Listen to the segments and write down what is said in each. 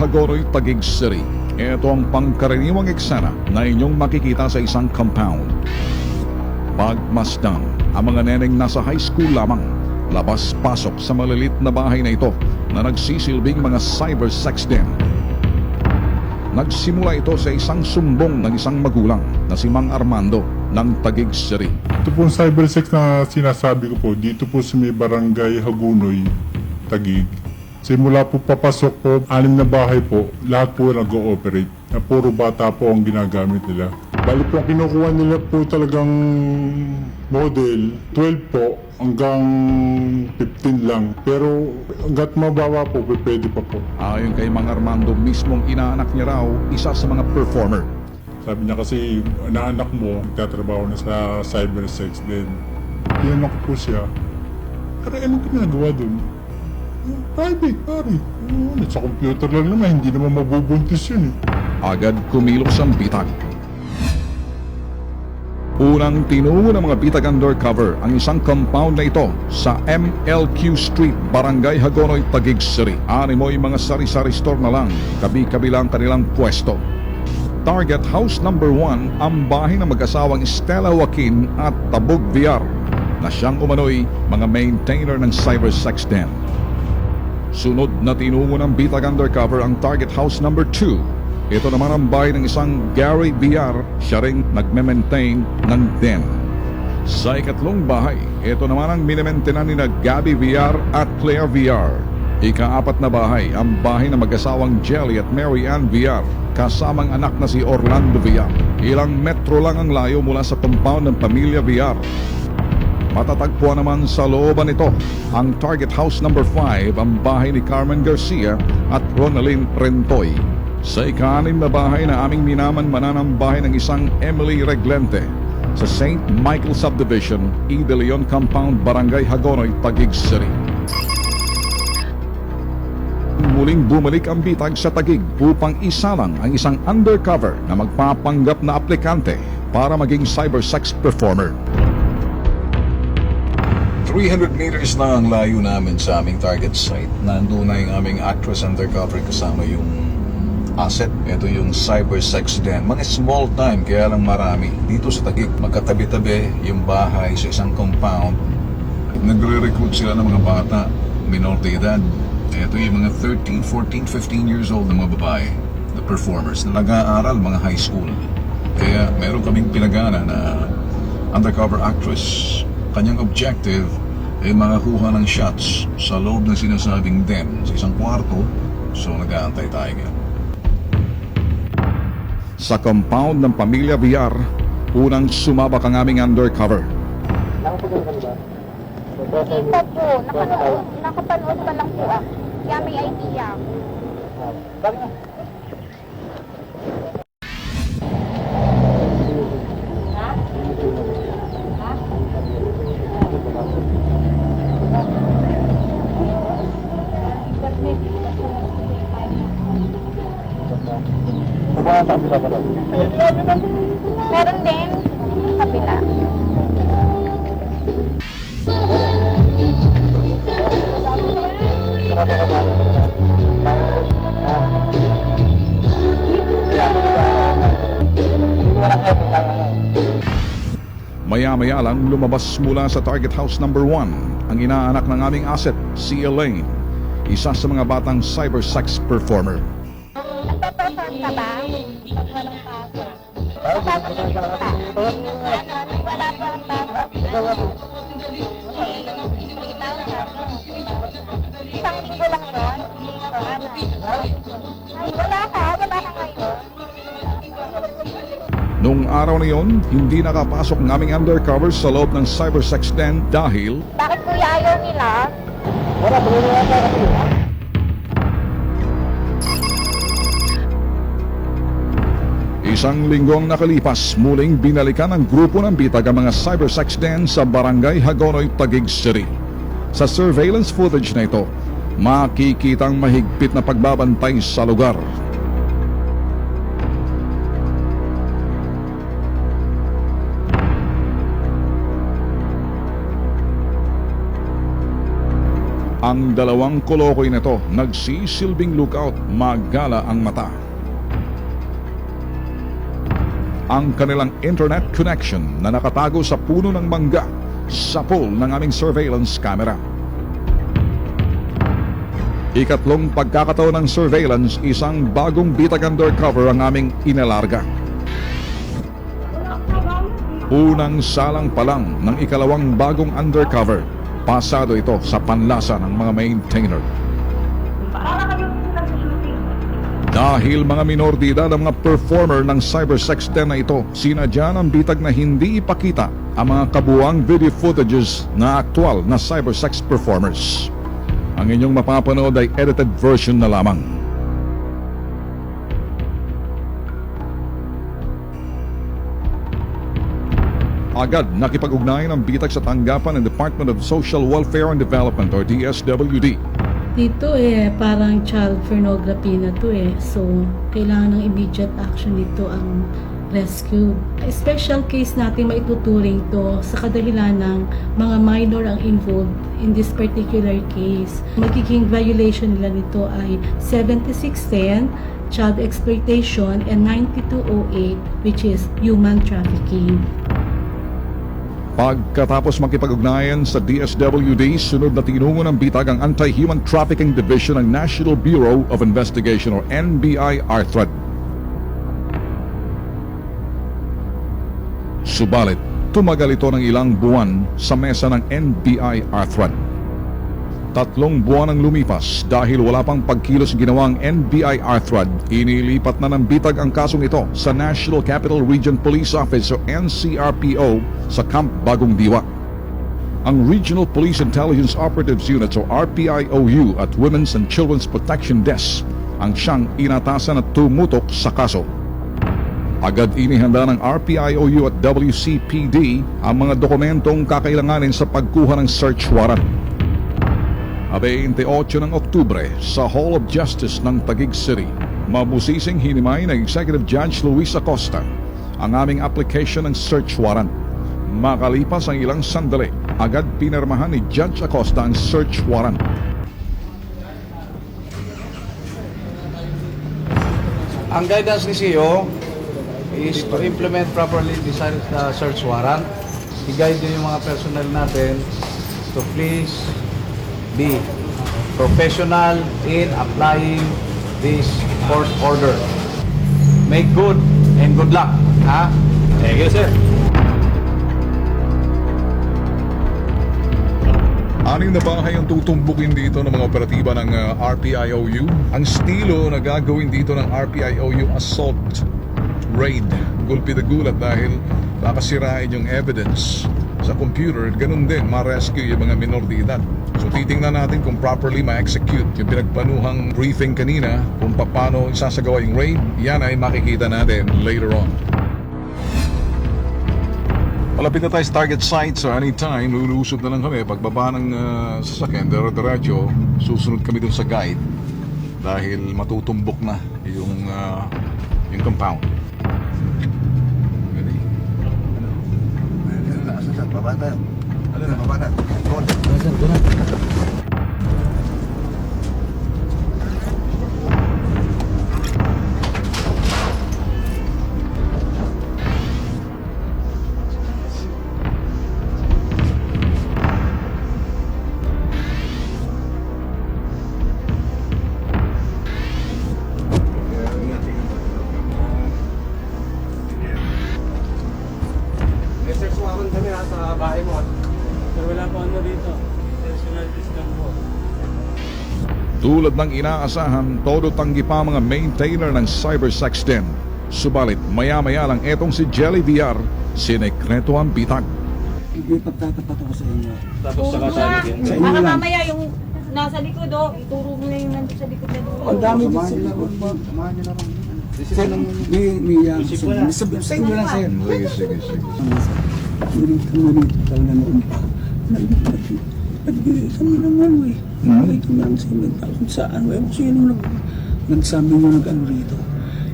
Hagonoy, Taguig City. Ito ang pangkaraniwang eksena na inyong makikita sa isang compound. Pagmasdan, ang mga neneng nasa high school lamang, labas-pasok sa malilit na bahay na ito na nagsisilbing mga cyber sex den. Nagsimula ito sa isang sumbong ng isang magulang na si Mang Armando ng Taguig City. Ito po cybersex na sinasabi ko po, dito po sa may barangay Hagunoy, Taguig. Simula po papasok po, 6 na bahay po, lahat po nag-ooperate. Na puro bata po ang ginagamit nila. Bali po, kinukuha nila po talagang model, 12 po hanggang 15 lang. Pero hanggat mababa po, pwede pa po. Ayon kay Mang Armando, mismong inaanak niya raw isa sa mga performer. Sabi niya kasi, naanak mo, nagtatrabaho na sa cybersex din. Tinanong ko po siya, pero anong ginagawa dun? Private, pare. Sa computer lang naman, hindi naman mabubuntis yun eh. Agad kumilos ang bitag. Unang tinungo ng mga bitag undercover ang isang compound na ito sa MLQ Street, Barangay Hagonoy, Taguig City. Animoy mga sari-sari store na lang, kabi-kabilang kanilang pwesto. Target House Number 1 ang bahay ng mag-asawang Stella Joaquin at Tabog VR na siyang umano'y mga maintainer ng cybersex den. Sunod na tinungo ng bitag undercover ang Target House Number 2. Ito naman ang bahay ng isang Gary VR, siya ring nagme-maintain ng den. Sa ikatlong bahay, ito naman ang minimaintenan ni na Gabby VR at Claire VR. Ika-4 na bahay, ang bahay ng mag-asawang Jelly at Mary Ann VR, kasamang anak na si Orlando VR. Ilang metro lang ang layo mula sa compound ng pamilya VR. Matatagpuan naman sa looban nito ang Target House Number 5, ang bahay ni Carmen Garcia at Ronalyn Rentoy. Sa ika-6 na bahay na aming minaman-manan ang bahay ng isang Emily Reglente sa St. Michael Subdivision, E. De Leon Compound, Barangay Hagonoy, Taguig City. Muling bumalik ang bitag sa Taguig upang isalang ang isang undercover na magpapanggap na aplikante para maging cybersex performer. 300 meters na ang layo namin sa aming target site. Nandun na yung aming actress undercover kasama yung asset. Ito yung cybersex den. Mga small time, kaya lang marami. Dito sa Taguig, magkatabi-tabi yung bahay sa isang compound. Nagre-recruit sila ng mga bata, minor de edad. Ito yung mga 13, 14, 15 years old na mga babae, the performers, na nag-aaral mga high school. Kaya meron kaming pinagana na undercover actress. Kanyang objective ay makakuha ng shots sa loob ng sinasabing den sa isang kwarto. So nag-aantay tayo ngayon. Sa compound ng pamilya VR, unang sumabak ang aming undercover. Hindi po, nakapanood pa lang po ako. Kaya may idea. Meron din sa kabila. Maya-maya lang lumabas mula sa Target House Number 1 ang inaanak ng aming asset, si Elaine, isa sa mga batang cybersex performer. Nagpapason ka ba? Walang pasok. Pasok yung pa. Wala pa ang pasok. Isang linggo lang yun. Ay, wala ka ngayon. Noong araw na yon, hindi nakapasok ng aming undercover sa loob ng cybersex den dahil Bakit kuya ayaw nila? isang linggong nakalipas, muling binalikan ng grupo ng bitag ang mga cybersex den sa Barangay Hagonoy, Taguig City. Sa surveillance footage na ito, makikitang mahigpit na pagbabantay sa lugar. Ang dalawang kolokoy na to nagsisilbing lookout, magala ang mata. Ang kanilang internet connection na nakatago sa puno ng mangga sa pool ng aming surveillance camera. Ikatlong pagkakataon ng surveillance, isang bagong bitag undercover ang aming inalarga. Unang salang pa lang ng ikalawang bagong undercover, pasado ito sa panlasa ng mga maintainer. Dahil mga minor de edad ang mga performer ng cybersex den na ito, sinadya ng bitag na hindi ipakita ang mga kabuuang video footages na aktual na cybersex performers. Ang inyong mapapanood ay edited version na lamang. Agad nakipag-ugnayan ang bitag sa tanggapan ng Department of Social Welfare and Development or DSWD. Dito parang child pornography na to So, kailangan ng immediate action dito ang rescue. Special case natin maituturing to sa kadahilan ng mga minor ang involved in this particular case. Magiging violation nila nito ay 7610, child exploitation, and 9208, which is human trafficking. Pagkatapos makipag-ugnayan sa DSWD, sunod na tinungo ng bitag ang Anti-Human Trafficking Division ng National Bureau of Investigation or NBI-ARTHRED. Subalit, tumagal ito ng ilang buwan sa mesa ng NBI-ARTHRED. 3 buwan ang lumipas dahil wala pang pagkilos ginawang NBI-ARTHRED, inilipat na ng bitag ang kasong ito sa National Capital Region Police Office o NCRPO sa Camp Bagong Diwa. Ang Regional Police Intelligence Operatives Units o RPIOU at Women's and Children's Protection Desk ang siyang inatasan at tumutok sa kaso. Agad inihanda ng RPIOU at WCPD ang mga dokumentong kakailanganin sa pagkuha ng search warrant. 28 ng Oktubre sa Hall of Justice ng Taguig City, mabusising hinimay ng Executive Judge Luis Acosta ang aming application ng search warrant. Makalipas ang ilang sandali, agad pinirmahan ni Judge Acosta ang search warrant. Ang guidance ni CEO is to implement properly the search warrant. I-guide nyo yung mga personnel natin to please be professional in applying this court order. Make good and good luck. Ha? Thank you, sir. Anim na bahay ang tutumbukin dito ng mga operatiba ng RPIOU. Ang estilo na gagawin dito ng RPIOU, assault, raid, gulpi na gulat dahil nakasirain yung evidence sa computer. Ganun din, ma-rescue yung mga minor de edad. So titingnan natin kung properly ma-execute yung pinagpanuhang briefing kanina kung paano isasagawa yung raid. Yan ay makikita natin later on. Malapit na tayo sa target site, so anytime lulusot na lang kami. Pagbaba ng sasakyan, diretso, susunod kami dun sa guide dahil matutumbok na yung compound. Ready? Baba tayo. Ano na, baba na. Tulad ng inaasahan, todo tanggi pa mga maintainer ng cybersex den. Subalit, maya-maya lang etong si Jelly VR, sinekreto ang bitag. Hindi pagtatapat ako sa inyo. Baka mamaya yung nasa likod, ituro mo na yung nandun sa likod na doon. Ang dami din sa likod. Samahan nyo na lang. Sa inyo lang, sir. Sige. Talaga noon pa. Nagbigay kami ng ano eh. Nagbigay kami ng 7,000 saan. Ewan ko sino nagsabi mo nag-ano rito.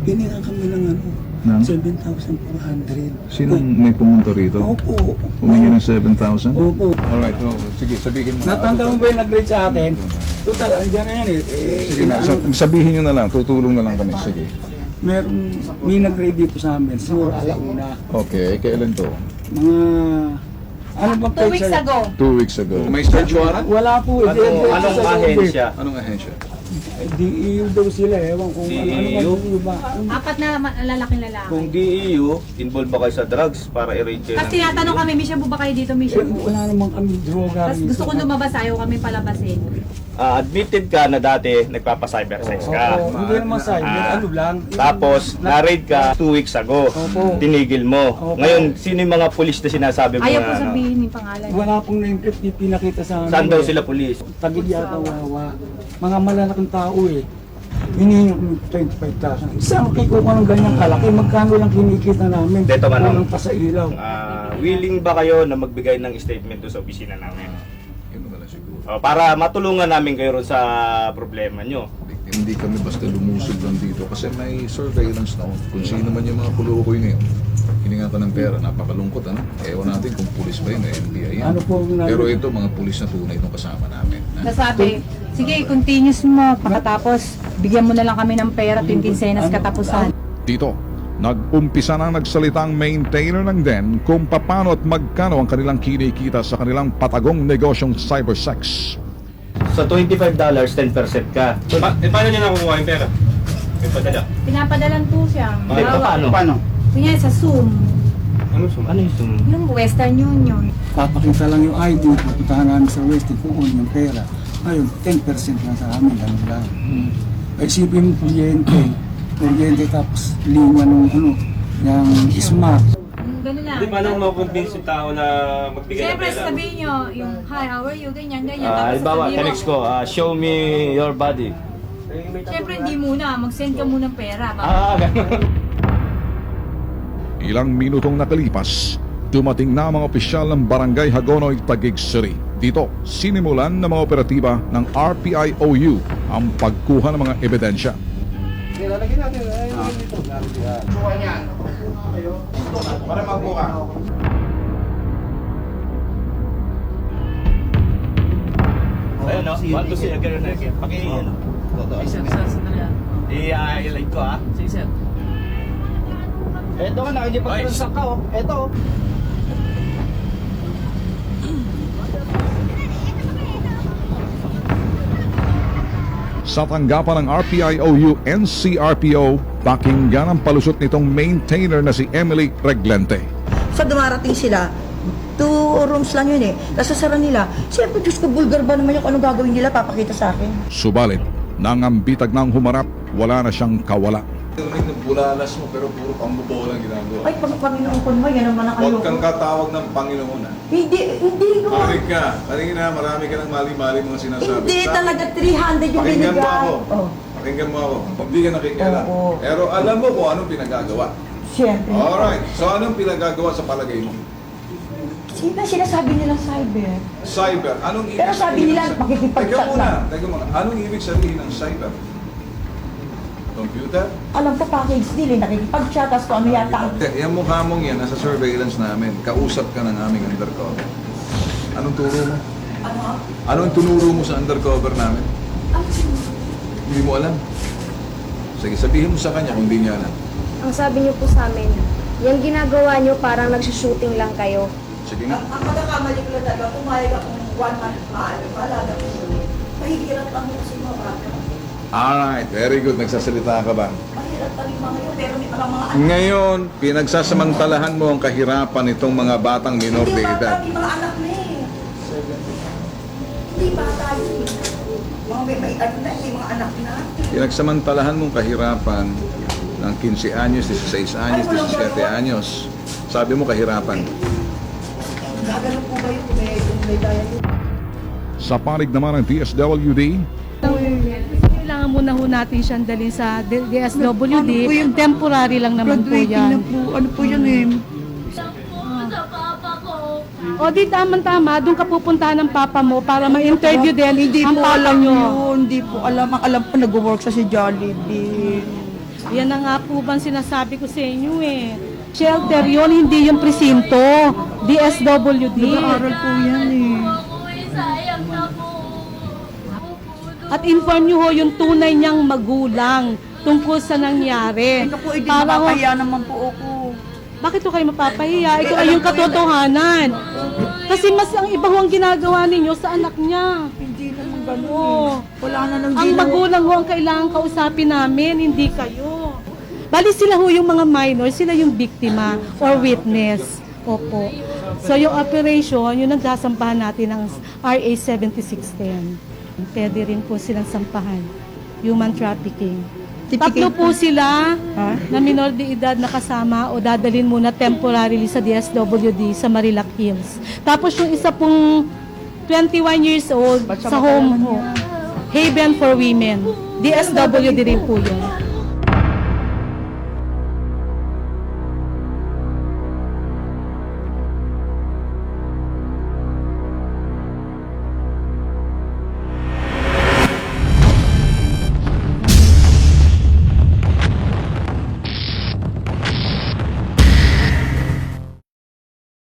Hiningan kami ng ano. 7,400. Sinong may pumunta rito? Opo. Humingi ng 7,000? Opo. Alright, no, sige, sabihin mo. Natanda mo ba yung nag-grade sa atin? Total, andyan na yan eh. Sige na, sabihin nyo na lang, tutulong na lang kami. Sige. May nag-grade dito sa amin, Sur Alauna. Okay, kailan to? Mga, ano bang 2 weeks ago. 2 weeks ago. May search warrant? Wala po. Anong ahensya? Anong ahensya? DEU daw sila, ewan kung DEU? ano ba. 4 na lalaking lalaki. Kung DEU, involved ba kayo sa drugs para i-rate kayo? Tapos tinatanong kami, Misha po ba kayo dito, Misha po? Wala namang kami droga. Tapos gusto ko lumabas, ayaw kami palabasin. Admitted ka na dati nagpapa-cybersex ka. Hindi naman sa ano lang. Tapos, na-raid ka 2 weeks ago. Opo. Tinigil mo. Opo. Ngayon, sino yung mga pulis na sinasabi mo Ayaw na po ano? sabihin yung pangalan. Wala pong name plate, di pinakita sa amin. Saan daw sila pulis? Tagil yata wawa. Mga malalaking tao eh. Hinihingi ko 25,000. Isang kiko ko ng ganyang kalaki, magkano lang kinikita namin. Dito ba Walang pa sa ilaw. Willing ba kayo na magbigay ng statement doon sa opisina namin? Yun na lang siguro. Para matulungan namin kayo ron sa problema nyo. Hindi kami basta lumusog lang dito kasi may surveillance na kung sino man yung mga pulukoy na yun. Hininga ka ng pera, napakalungkot ano? Ewan natin kung pulis ba yun, NBI yan. Ano po ang Pero ito, mga pulis na tunay itong kasama namin. Ha? Nasabi, sige, continuous mo. Pagkatapos, bigyan mo na lang kami ng pera, 20 senas katapusan. Dito, nag-umpisa nang nagsalita ang maintainer ng den kung paano at magkano ang kanilang kinikita sa kanilang patagong negosyong cybersex. Sa $25, 10% ka. Paano niya nakukuha yung pera? May padala. Pinapadalan po siya. Hindi, paano? Paano? Kunya sa Zoom, Ano sum? Ano yung yung Western Union. Papakita lang yung ID, pupuntahan namin sa West, kukunin yung pera. Ngayon, 10% lang sa amin, ganun lang. Ay, isipin mo, kuryente tapos linya ng ano, yung smart. Ganun lang. Hindi, paano makukonvince yung tao na magbigay ng Siyempre, pera? sabihin nyo, yung, hi, how are you, ganyan, ganyan. Tapos halimbawa, sasabihin mo, text ko, show me your body. siyempre, hindi muna, mag-send ka muna ng pera. Ganun. Ilang minutong nakalipas, dumating na ang mga opisyal ng Barangay Hagonoy, Taguig City. Dito, sinimulan ng mga operatiba ng RPIOU ang pagkuha ng mga ebidensya. Ayun, no? Want to see a girl naked. Ano? I-like ko, ah. Sige, sir. Eto, nakikipagtransact ka, oh. Eto, oh. Sa tanggapan ng RPIOU NCRPO, pakinggan ang palusot nitong maintainer na si Emily Reglente. So dumarating sila, 2 rooms lang yun eh. Tapos sasara nila, siyempre Diyos ko, bulgar ba naman yung anong gagawin nila, papakita sa akin. Subalit, nang ang bitag ng humarap, wala na siyang kawala. Bulalas mo pero puro pambubola ang ginagawa. Ay, Panginoon ko naman, yan naman ang Huwag kang ayoko. katawag ng Panginoon ha. Hindi ko. Makinig ka. Kanina marami ka ng mali-mali mga sinasabi. Hindi talaga 300 yung Pakinggan mo binigay. ako. Oh, Pakinggan mo ako. Hindi ka nakikialam. Oo. Pero alam mo kung anong pinagagawa. siyempre. Alright. So anong pinagagawa sa palagay mo? Sino sinasabi nilang cyber? Cyber. Anong ibig Pero sabi sabihin nila, ng cyber? makikipag-chat Teka muna. lang. Teka muna. Anong ibig sabihin ng cyber? Computer? Alam ko package deal eh, nakikipag-chat, tapos kung ano yata. Yung mukha mong yan, nasa surveillance namin. Kausap ka ng aming undercover. Anong turo mo? Ano? Anong tunuro mo sa undercover namin? Hindi mo alam? Sige, sabihin mo sa kanya kung hindi niya alam. Ang sabi niyo po sa amin, yung ginagawa niyo parang nagsushooting lang kayo. Sige nga. Ang pagkakamali ko lang talaga, pumayag akong 1 month maalaga ko yun. Mahihirap lang ako sa mga bata. Alright, very good. Nagsasalita ka ba? Mahirap pa rin mga yun, pero may parang mga anak. Ngayon, pinagsasamantalahan mo ang kahirapan nitong mga batang minor de Hindi edad. bata, may mga anak na eh. Hindi bata yun. Mga may ano na, may mga anak na. Pinagsamantalahan mong kahirapan ng 15 anyos, 16 anyos, 17 anyos. Sabi mo kahirapan. Gagano po ba yung may daya yun? Sa panig naman ng DSWD, Kailangan muna ho natin siyang dalhin sa DSWD. Temporary lang naman po yan. Ano po yun eh? O di tama-tama, doon ka pupuntahan ng papa mo para ma-interview din Hindi ang po papa alam nyo. yun. Hindi po alam. Ang alam po nag-work sa si Jollibee. Yan na nga po bang sinasabi ko sa inyo eh. Shelter yon, hindi yung presinto. DSWD. Nag-aaral po yan eh. At inform nyo ho yung tunay niyang magulang tungkol sa nangyari. Ito po, hindi Para ho- mapapahiya naman po ako. Bakit ko kayo mapapahiya? Ito ay yung katotohanan. Kasi mas ang iba ho ang ginagawa ninyo sa anak niya. Hindi naman ganun Oo. Wala na nang Ang magulang ho ang kailangan kausapin namin, hindi kayo. Bali sila ho yung mga minor, sila yung biktima or witness. Opo. So yung operation, yun ang sasampahan natin ng RA 7610. Pwede rin po silang sampahan. Human trafficking. Tatlo po sila na minor de edad na kasama o dadalhin muna temporarily sa DSWD sa Marilac Hills. Tapos yung isa pong 21 years old sa home ho. Haven for Women. DSWD rin po yun.